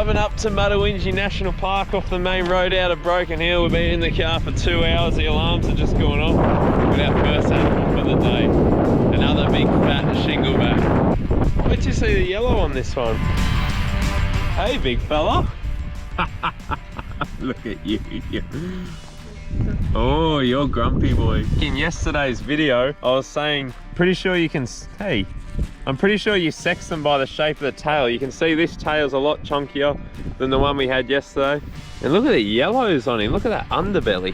driving up to Mutawintji National Park off the main road out of Broken Hill. We've been in the car for 2 hours. The alarms are just going off. With our first animal for the day. Another big fat shingleback. Where'd you see the yellow on this one? Hey, big fella. Look at you. Oh, you're grumpy boy. In yesterday's video, I was saying, pretty sure you can, hey, I'm pretty sure you sex them by the shape of the tail. You can see this tail's a lot chunkier than the one we had yesterday. And look at the yellows on him. Look at that underbelly.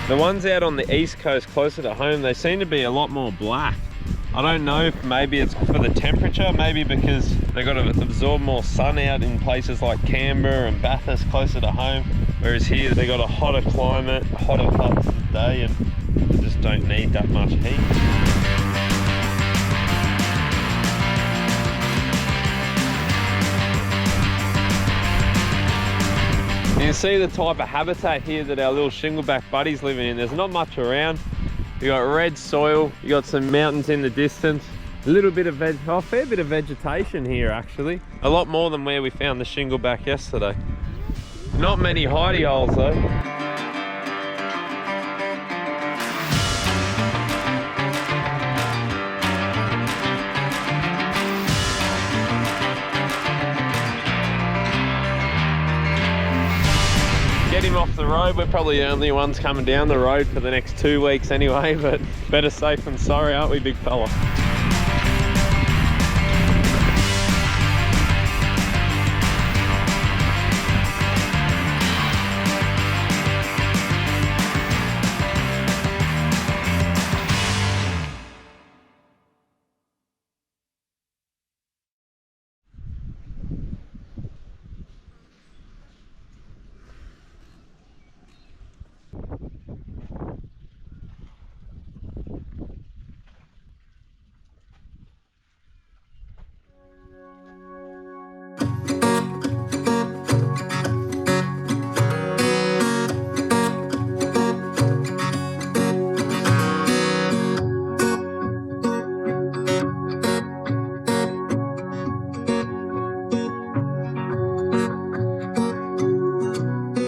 The ones out on the east coast closer to home, they seem to be a lot more black. I don't know if maybe it's for the temperature, maybe because they've got to absorb more sun out in places like Canberra and Bathurst closer to home. Whereas here they got a hotter climate, hotter parts of the day, and they just don't need that much heat. You can see the type of habitat here that our little shingleback buddies living in. There's not much around. You got red soil, you got some mountains in the distance, a little bit of fair bit of vegetation here actually. A lot more than where we found the shingleback yesterday. Not many hidey holes though. Get him off the road. We're probably the only ones coming down the road for the next 2 weeks anyway, but better safe than sorry, aren't we, big fella?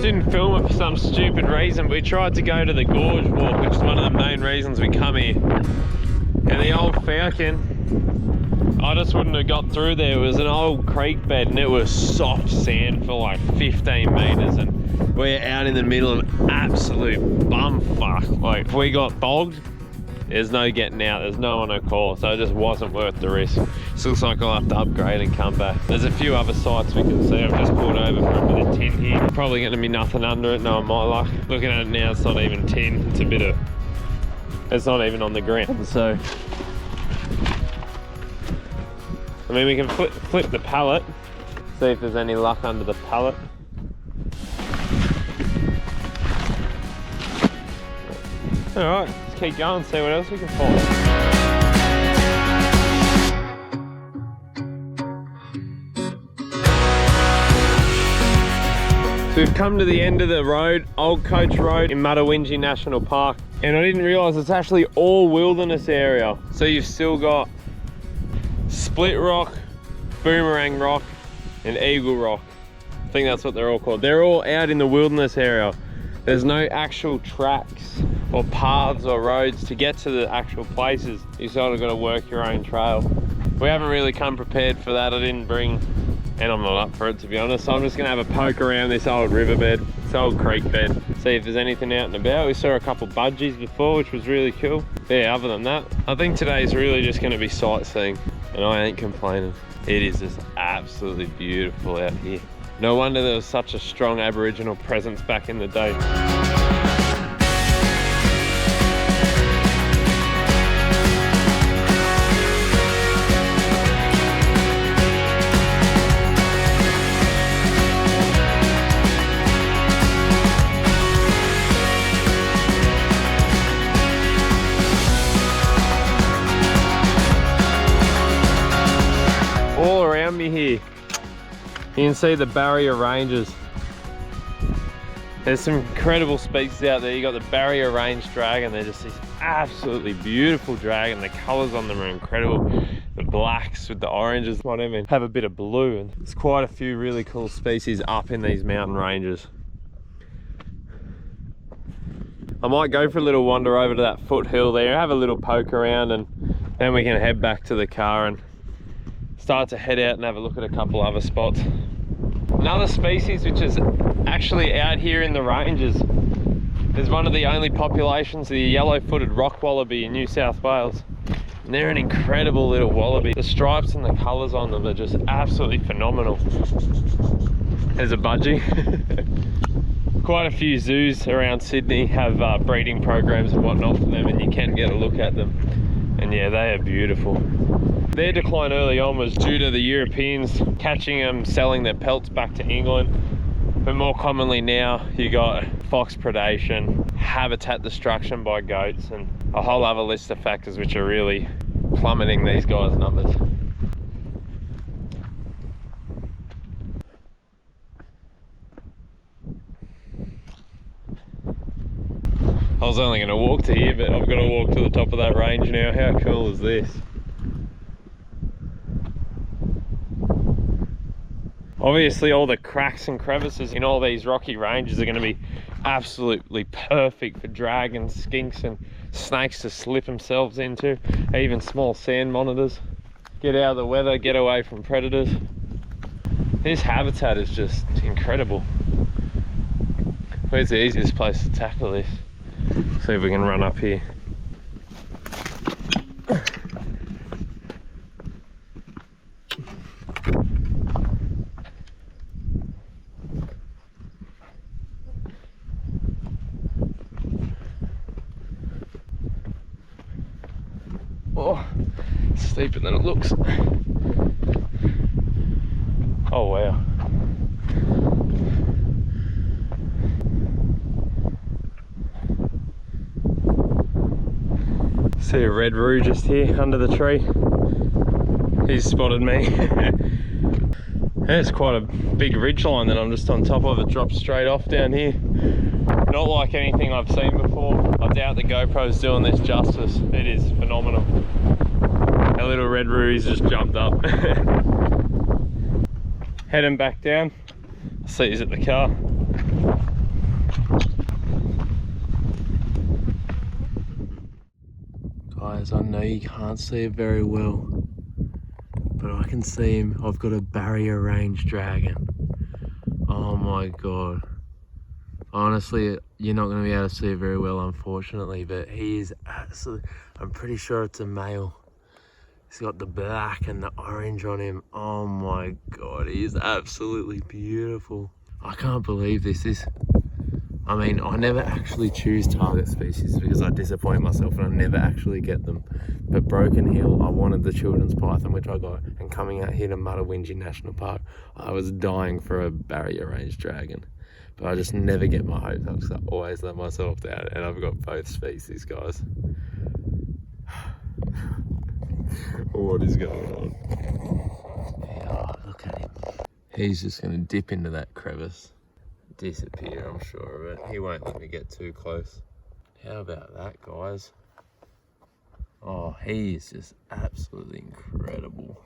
Didn't film it for some stupid reason, but we tried to go to the gorge walk, which is one of the main reasons we come here. And the old falcon, I just wouldn't have got through there. It was an old creek bed and it was soft sand for like 15 meters, and we're out in the middle of absolute bumfuck. Like if we got bogged, there's no getting out, there's no one to call, so it just wasn't worth the risk. This looks like I'll have to upgrade and come back. There's a few other sites we can see. I've just pulled over for a bit of tin here. Probably going to be nothing under it, knowing my luck. Looking at it now, it's not even tin. It's a bit of, it's not even on the ground, so. I mean, we can flip the pallet, see if there's any luck under the pallet. All right, let's keep going, see what else we can find. So we've come to the end of the road, Old Coach Road in Mutawintji National Park. And I didn't realise it's actually all wilderness area. So you've still got Split Rock, Boomerang Rock, and Eagle Rock. I think that's what they're all called. They're all out in the wilderness area. There's no actual tracks or paths or roads to get to the actual places. You sort of got to work your own trail. We haven't really come prepared for that. I didn't bring, and I'm not up for it to be honest. So I'm just gonna have a poke around this old riverbed, this old creek bed, see if there's anything out and about. We saw a couple budgies before, which was really cool. Yeah, other than that, I think today's really just gonna be sightseeing, and I ain't complaining. It is just absolutely beautiful out here. No wonder there was such a strong Aboriginal presence back in the day. All around me here, you can see the barrier ranges. There's some incredible species out there. You got the barrier range dragon. They're just these absolutely beautiful dragon. The colors on them are incredible. The blacks with the oranges, might even have a bit of blue, and there's quite a few really cool species up in these mountain ranges. I might go for a little wander over to that foothill there, have a little poke around, and then we can head back to the car and start to head out and have a look at a couple other spots. Another species which is actually out here in the ranges, there's one of the only populations of the yellow-footed rock wallaby in New South Wales. And they're an incredible little wallaby. The stripes and the colours on them are just absolutely phenomenal. There's a budgie. Quite a few zoos around Sydney have breeding programs and whatnot for them, and you can get a look at them. And yeah, they are beautiful. Their decline early on was due to the Europeans catching them, selling their pelts back to England. But more commonly now, you got fox predation, habitat destruction by goats, and a whole other list of factors which are really plummeting these guys' numbers. I was only going to walk to here, but I've got to walk to the top of that range now. How cool is this? Obviously all the cracks and crevices in all these rocky ranges are going to be absolutely perfect for dragons, skinks and snakes to slip themselves into, even small sand monitors. Get out of the weather, get away from predators. This habitat is just incredible. Where's the easiest place to tackle this? See if we can run up here. Oh, steeper than it looks. Oh wow. See a red roo just here under the tree. He's spotted me. There's quite a big ridge line that I'm just on top of. It drops straight off down here. Not like anything I've seen before. I doubt the GoPro's doing this justice. It is phenomenal. Our little red roo's just jumped up. Heading back down. See he's at the car. Guys, I know you can't see it very well, but I can see him. I've got a barrier range dragon. Oh my god. Honestly, you're not going to be able to see it very well, unfortunately, but he is absolutely, I'm pretty sure it's a male. He's got the black and the orange on him. Oh my god, he is absolutely beautiful. I can't believe this. I mean, I never actually choose target species because I disappoint myself and I never actually get them. But Broken Hill, I wanted the children's python, which I got. And coming out here to Mutawintji National Park, I was dying for a barrier range dragon. But I just never get my hopes up because I always let myself down. And I've got both species, guys. What is going on? Oh, look at him. He's just going to dip into that crevice. Disappear, I'm sure of it. He won't let me get too close. How about that, guys? Oh, he is just absolutely incredible.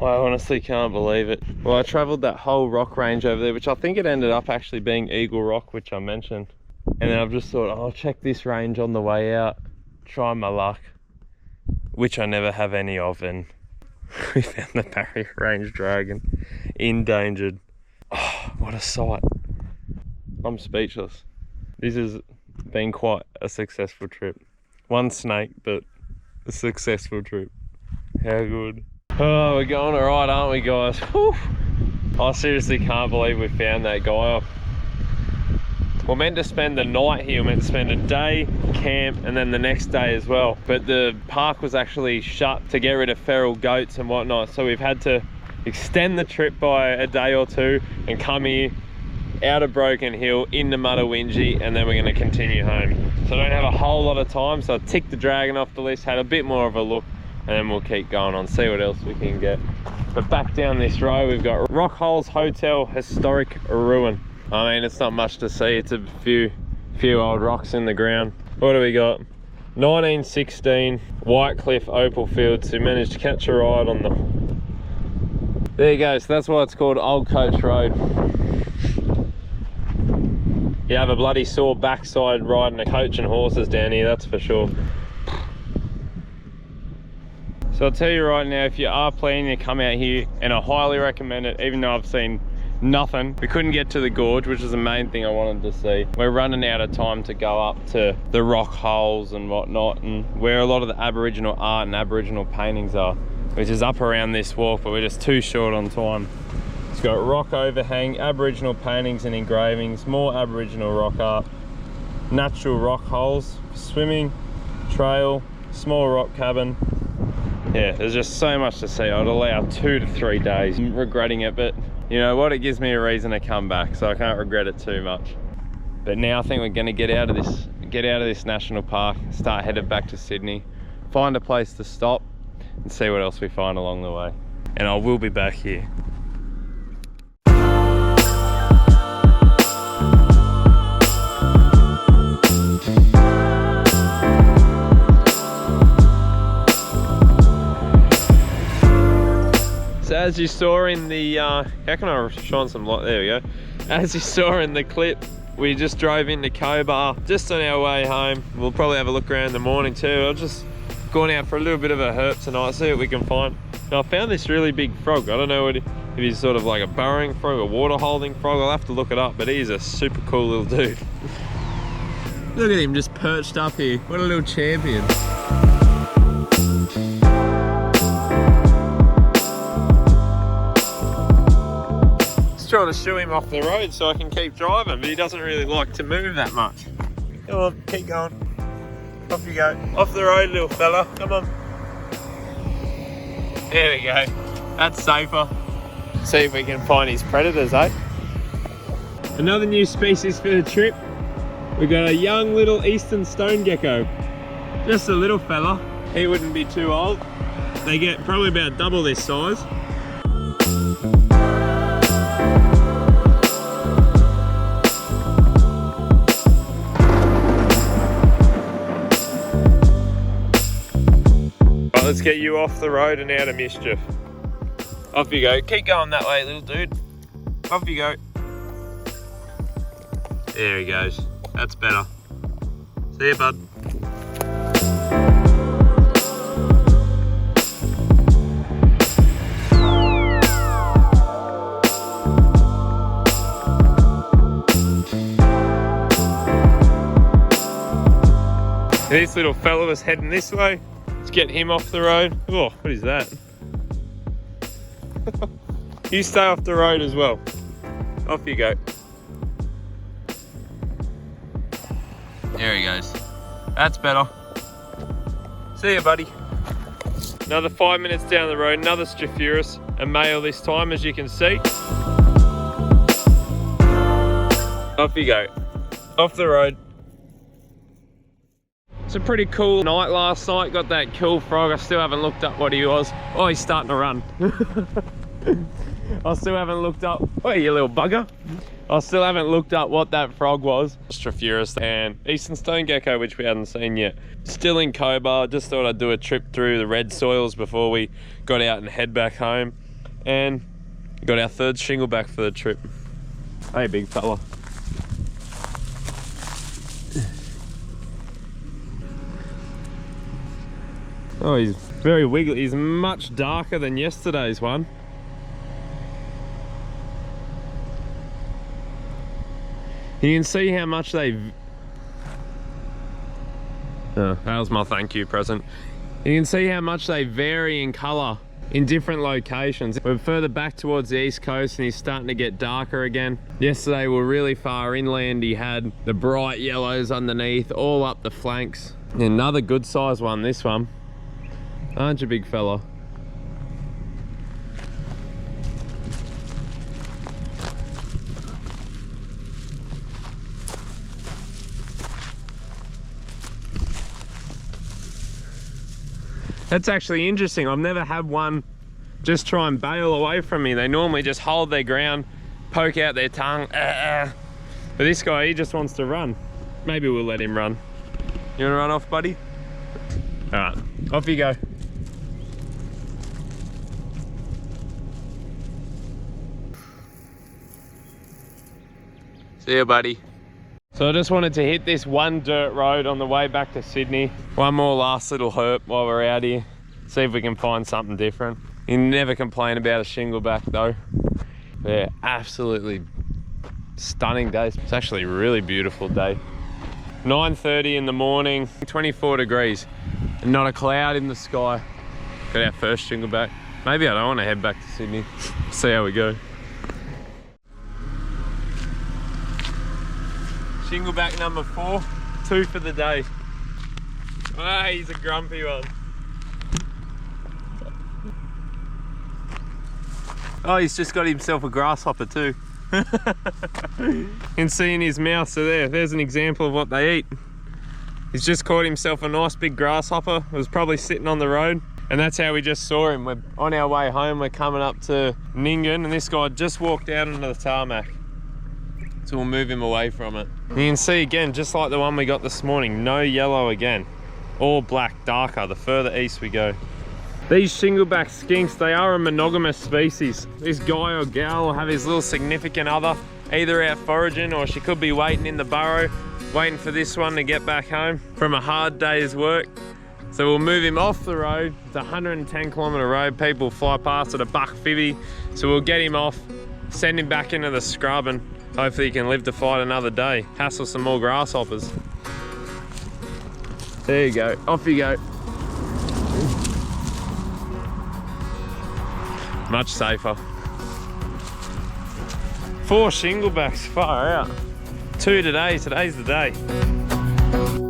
I honestly can't believe it. Well, I travelled that whole rock range over there, which I think it ended up actually being Eagle Rock, which I mentioned. And then I've just thought, oh, I'll check this range on the way out, try my luck, which I never have any of, and we found the barrier range dragon, endangered. Oh, what a sight. I'm speechless. This has been quite a successful trip. One snake, but a successful trip. How good. Oh, we're going all right, aren't we, guys? Whew. I seriously can't believe we found that guy. We're meant to spend the night here. We're meant to spend a day, camp, and then the next day as well. But the park was actually shut to get rid of feral goats and whatnot. So we've had to extend the trip by a day or two and come here out of Broken Hill into Mutawintji, and then we're going to continue home. So I don't have a whole lot of time. So I ticked the dragon off the list, had a bit more of a look, and then we'll keep going on, see what else we can get. But back down this road, we've got Rock Holes Hotel Historic Ruin. I mean, it's not much to see. It's a few A few old rocks in the ground. What do we got? 1916 White Cliff Opal Fields, who managed to catch a ride on them. There you go, so that's why it's called Old Coach Road. You have a bloody sore backside riding a coach and horses down here, that's for sure. So I'll tell you right now, if you are planning to come out here, and I highly recommend it, even though I've seen nothing. We couldn't get to the gorge, which is the main thing I wanted to see. We're running out of time to go up to the rock holes and whatnot, and where a lot of the Aboriginal art and Aboriginal paintings are, which is up around this walk, but we're just too short on time. It's got rock overhang, Aboriginal paintings and engravings, more Aboriginal rock art, natural rock holes, swimming, trail, small rock cabin. Yeah, there's just so much to see. I'd allow 2 to 3 days. I'm regretting it, but you know what? It gives me a reason to come back, so I can't regret it too much. But now I think we're going to get out of this national park, start headed back to Sydney, find a place to stop, and see what else we find along the way. And I will be back here. So as you saw in the, how can I shine some light? There we go. As you saw in the clip, we just drove into Cobar, just on our way home. We'll probably have a look around in the morning too. I've just gone out for a little bit of a herp tonight, see what we can find. Now I found this really big frog. I don't know if he's sort of like a burrowing frog, a water holding frog. I'll have to look it up, but he's a super cool little dude. Look at him just perched up here. What a little champion. Trying to shoo him off the road so I can keep driving, but he doesn't really like to move that much. Come on, keep going. Off you go. Off the road, little fella. Come on. There we go. That's safer. See if we can find his predators, eh? Another new species for the trip. We've got a young little eastern stone gecko. Just a little fella. He wouldn't be too old. They get probably about double this size. Let's get you off the road and out of mischief. Off you go. Keep going that way, little dude. Off you go. There he goes. That's better. See you, bud. This little fella was heading this way. Let's get him off the road. Oh, what is that? You stay off the road as well. Off you go. There he goes. That's better. See you, buddy. Another 5 minutes down the road, another Stropurus, a male this time, as you can see. Off you go. Off the road. It's a pretty cool night last night. Got that cool frog. I still haven't looked up what he was. Oh, he's starting to run. I still haven't looked up. Oh, you little bugger. I still haven't looked up what that frog was. Stropurus and eastern stone gecko, which we hadn't seen yet. Still in Cobar. Just thought I'd do a trip through the red soils before we got out and head back home. And got our third shingleback for the trip. Hey, big fella. Oh, he's very wiggly. He's much darker than yesterday's one. You can see how much they... Oh, that was my thank you present. You can see how much they vary in colour in different locations. We're further back towards the east coast and he's starting to get darker again. Yesterday we were really far inland. He had the bright yellows underneath, all up the flanks. Another good size one, this one. Aren't you, big fella? That's actually interesting. I've never had one just try and bail away from me. They normally just hold their ground, poke out their tongue. But this guy, he just wants to run. maybe we'll let him run. You wanna run off, buddy? All right, off you go. See ya, buddy. So I just wanted to hit this one dirt road on the way back to Sydney. One more last little herp while we're out here. See if we can find something different. You never complain about a shingleback though. They're absolutely stunning days. It's actually a really beautiful day. 9:30 in the morning, 24 degrees, and not a cloud in the sky. Got our first shingleback. Maybe I don't want to head back to Sydney. See how we go. Shingleback number 4, 2 for the day. Ah, he's a grumpy one. Oh, he's just got himself a grasshopper too. You can see in his mouth, so there's an example of what they eat. He's just caught himself a nice big grasshopper. It was probably sitting on the road, and that's how we just saw him. We're on our way home, we're coming up to Ningen, and this guy just walked out onto the tarmac. So we'll move him away from it. You can see again, just like the one we got this morning, no yellow again. All black, darker, the further east we go. These shingleback skinks, they are a monogamous species. This guy or gal will have his little significant other, either out foraging or she could be waiting in the burrow, waiting for this one to get back home from a hard day's work. So we'll move him off the road. It's a 110-kilometre road. People fly past at $1.50. So we'll get him off, send him back into the scrub, and hopefully he can live to fight another day. Hassle some more grasshoppers. There you go, off you go. Much safer. 4 shinglebacks, far out. 2 today, today's the day.